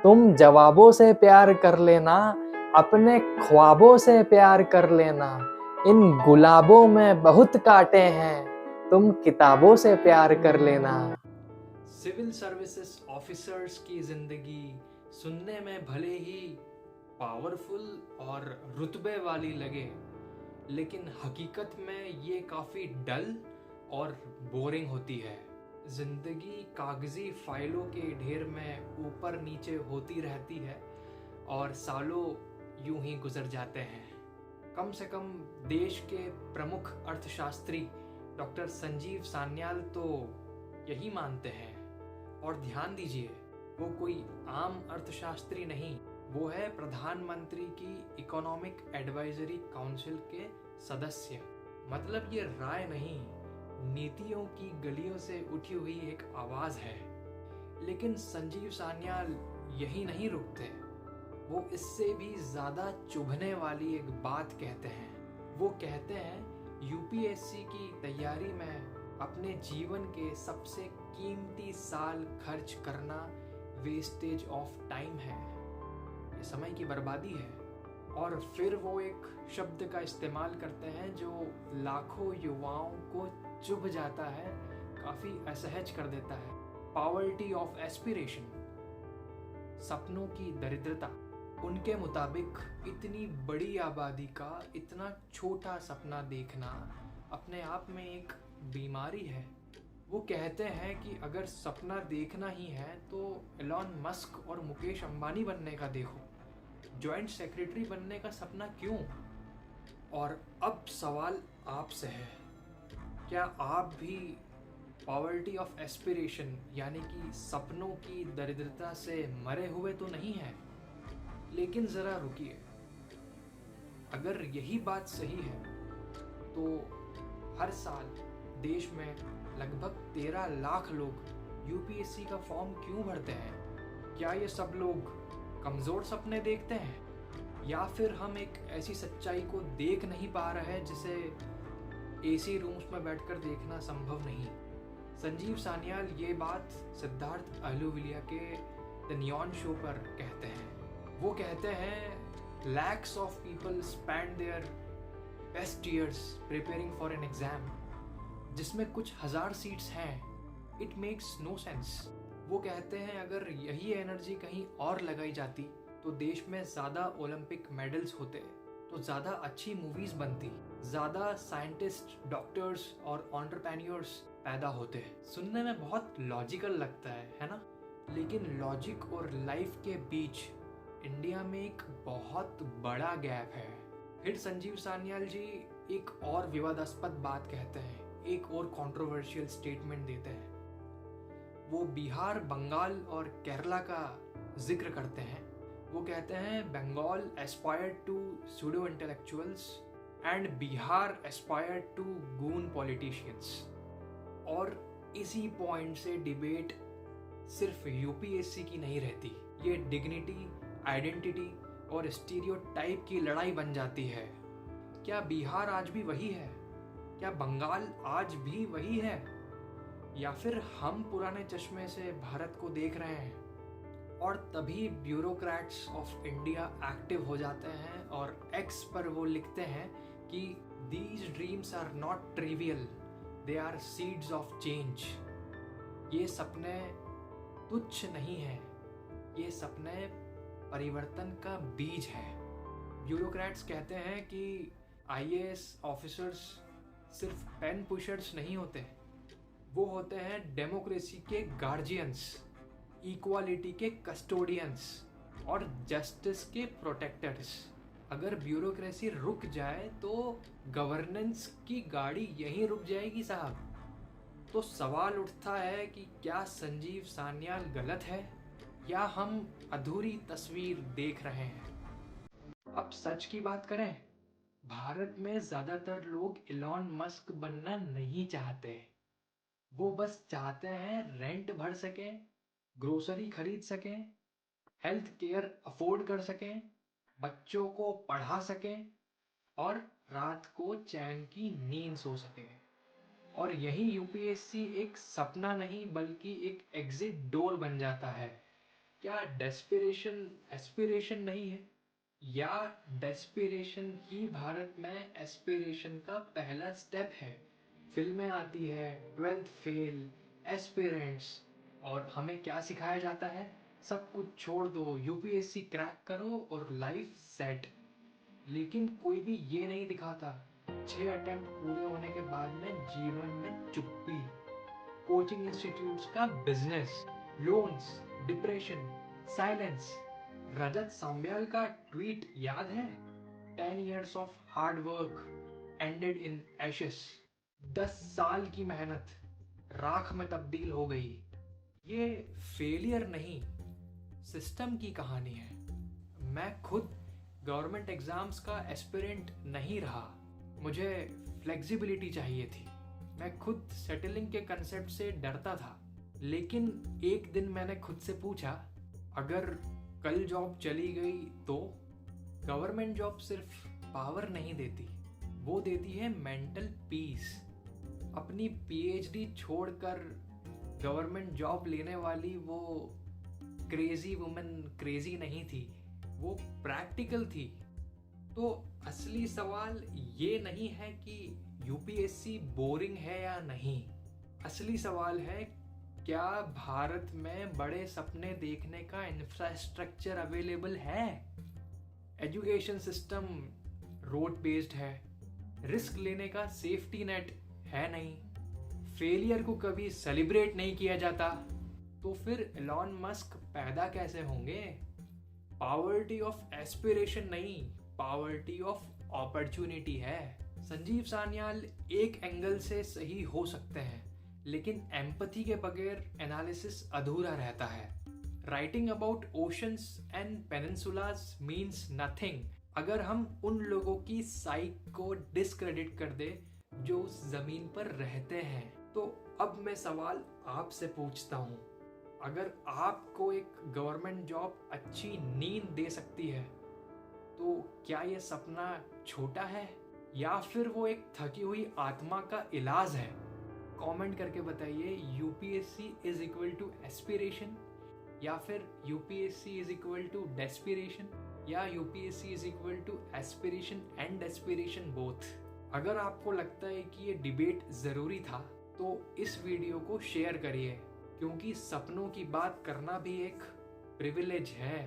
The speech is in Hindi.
तुम जवाबों से प्यार कर लेना, अपने ख्वाबों से प्यार कर लेना। इन गुलाबों में बहुत कांटे हैं, तुम किताबों से प्यार कर लेना। सिविल सर्विसेज ऑफिसर्स की जिंदगी सुनने में भले ही पावरफुल और रुतबे वाली लगे, लेकिन हकीकत में ये काफ़ी डल और बोरिंग होती है। जिंदगी कागजी फाइलों के ढेर में ऊपर नीचे होती रहती है और सालों यूं ही गुजर जाते हैं। कम से कम देश के प्रमुख अर्थशास्त्री डॉक्टर संजीव सान्याल तो यही मानते हैं। और ध्यान दीजिए, वो कोई आम अर्थशास्त्री नहीं, वो है प्रधानमंत्री की इकोनॉमिक एडवाइजरी काउंसिल के सदस्य। मतलब ये राय नहीं, नीतियों की गलियों से उठी हुई एक आवाज है। लेकिन संजीव सान्याल यही नहीं रुकते, वो इससे भी ज्यादा चुभने वाली एक बात कहते हैं। वो कहते हैं यूपीएससी की तैयारी में अपने जीवन के सबसे कीमती साल खर्च करना वेस्टेज ऑफ टाइम है, ये समय की बर्बादी है। और फिर वो एक शब्द का इस्तेमाल करते हैं जो लाखों युवाओं को चुभ जाता है, काफी असहज कर देता है। पॉवर्टी ऑफ एस्पिरेशन, सपनों की दरिद्रता। उनके मुताबिक इतनी बड़ी आबादी का इतना छोटा सपना देखना अपने आप में एक बीमारी है। वो कहते हैं कि अगर सपना देखना ही है तो एलॉन मस्क और मुकेश अंबानी बनने का देखो, जॉइंट सेक्रेटरी बनने का सपना क्यों? और अब सवाल आपसे है, क्या आप भी पॉवर्टी ऑफ एस्पिरेशन यानी कि सपनों की दरिद्रता से मरे हुए तो नहीं हैं? लेकिन ज़रा रुकिए, अगर यही बात सही है तो हर साल देश में लगभग 13 लाख लोग यूपीएससी का फॉर्म क्यों भरते हैं? क्या ये सब लोग कमज़ोर सपने देखते हैं, या फिर हम एक ऐसी सच्चाई को देख नहीं पा रहे हैं जिसे एसी रूम्स में बैठकर देखना संभव नहीं? संजीव सान्याल ये बात सिद्धार्थ अहलुवालिया के द नियॉन शो पर कहते हैं। वो कहते हैं lakhs of people spend their best years preparing for an exam जिसमें कुछ हजार सीट्स हैं, इट मेक्स नो सेंस। वो कहते हैं अगर यही एनर्जी कहीं और लगाई जाती तो देश में ज़्यादा ओलंपिक मेडल्स होते, तो ज़्यादा अच्छी मूवीज़ बनती, ज़्यादा साइंटिस्ट, डॉक्टर्स और एंटरप्रेन्योर्स पैदा होते। सुनने में बहुत लॉजिकल लगता है ना? लेकिन लॉजिक और लाइफ के बीच इंडिया में एक बहुत बड़ा गैप है। फिर संजीव सान्याल जी एक और विवादास्पद बात कहते हैं, एक और कंट्रोवर्शियल स्टेटमेंट देते हैं। वो बिहार, बंगाल और केरला का जिक्र करते हैं। वो कहते हैं Bengal aspired to pseudo intellectuals and Bihar aspired to goon politicians. और इसी पॉइंट से डिबेट सिर्फ यूपीएससी की नहीं रहती, ये डिग्निटी, आइडेंटिटी और स्टीरियोटाइप की लड़ाई बन जाती है। क्या बिहार आज भी वही है? क्या बंगाल आज भी वही है? या फिर हम पुराने चश्मे से भारत को देख रहे हैं? और तभी ब्यूरोक्रेट्स ऑफ इंडिया एक्टिव हो जाते हैं और एक्स पर वो लिखते हैं कि these dreams are not trivial, they are seeds of change. ये सपने तुच्छ नहीं हैं, ये सपने परिवर्तन का बीज है। ब्यूरोक्रेट्स कहते हैं कि आईएएस ऑफिसर्स सिर्फ पेन पुशर्स नहीं होते, वो होते हैं डेमोक्रेसी के गार्जियंस, इक्वालिटी के कस्टोडियंस और जस्टिस के प्रोटेक्टर्स। अगर ब्यूरोक्रेसी रुक जाए तो गवर्नेंस की गाड़ी यहीं रुक जाएगी साहब। तो सवाल उठता है कि क्या संजीव सान्याल गलत है या हम अधूरी तस्वीर देख रहे हैं? अब सच की बात करें, भारत में ज्यादातर लोग इलॉन मस्क बनना नहीं चाहते। वो बस चाहते हैं रेंट भर सकें, ग्रोसरी खरीद सकें, हेल्थ केयर अफोर्ड कर सकें, बच्चों को पढ़ा सकें और रात को चैन की नींद सो सकें। और यही यूपीएससी एक सपना नहीं बल्कि एक एग्जिट डोर बन जाता है। क्या डेस्पिरेशन एस्पिरेशन नहीं है? या डेस्पिरेशन ही भारत में एस्पिरेशन का पहला स्टेप है? फिल्में आती है, 12th फेल, एस्पिरेंट्स, और हमें क्या सिखाया जाता है? सब कुछ छोड़ दो, यूपीएससी क्रैक करो और लाइफ सेट। लेकिन कोई भी ये नहीं दिखाता 6 अटेम्प्ट पूरे होने के बाद में जीवन में चुप्पी, कोचिंग इंस्टीट्यूट्स का बिजनेस, लोन्स, डिप्रेशन, साइलेंस। रजत साम्याल का ट्वीट याद है? 10 years of hard work ended in ashes। 10 साल की मेहनत राख में तब्दील हो गई। ये फेलियर नहीं, सिस्टम की कहानी है। मैं खुद गवर्नमेंट एग्जाम्स का एस्पिरेंट नहीं रहा। मुझे फ्लेक्सिबिलिटी चाहिए थी। मैं खुद सेटलिंग के कंसेप्ट से डरता था। लेकिन एक दिन मैंने खुद से पूछा, अगर कल जॉब चली गई तो? गवर्नमेंट जॉब सिर्फ पावर नहीं देती, वो देती है मेंटल पीस। अपनी पीएचडी छोड़कर गवर्नमेंट जॉब लेने वाली वो क्रेजी वुमन क्रेजी नहीं थी, वो प्रैक्टिकल थी। तो असली सवाल ये नहीं है कि यूपीएससी बोरिंग है या नहीं। असली सवाल है, क्या भारत में बड़े सपने देखने का इंफ्रास्ट्रक्चर अवेलेबल है? एजुकेशन सिस्टम रोड बेस्ड है, रिस्क लेने का सेफ्टी नेट है नहीं, फेलियर को कभी सेलिब्रेट नहीं किया जाता। तो फिर एलॉन मस्क पैदा कैसे होंगे? पॉवर्टी ऑफ एस्पिरेशन नहीं, पॉवर्टी ऑफ अपॉर्चुनिटी है। संजीव सान्याल एक एंगल से सही हो सकते हैं, लेकिन एम्पैथी के बगैर एनालिसिस अधूरा रहता है। Writing about oceans and peninsulas means nothing अगर हम उन लोगों की साइक को डिस्क्रेडिट कर दे जो उस जमीन पर रहते हैं। तो अब मैं सवाल आपसे पूछता हूँ, अगर आपको एक गवर्नमेंट जॉब अच्छी नींद दे सकती है, तो क्या ये सपना छोटा है या फिर वो एक थकी हुई आत्मा का इलाज है? कमेंट करके बताइए, UPSC is equal to aspiration, या फिर UPSC is equal to desperation, या UPSC is equal to aspiration and desperation both. अगर आपको लगता है कि ये डिबेट जरूरी था तो इस वीडियो को शेयर करिए, क्योंकि सपनों की बात करना भी एक प्रिविलेज है।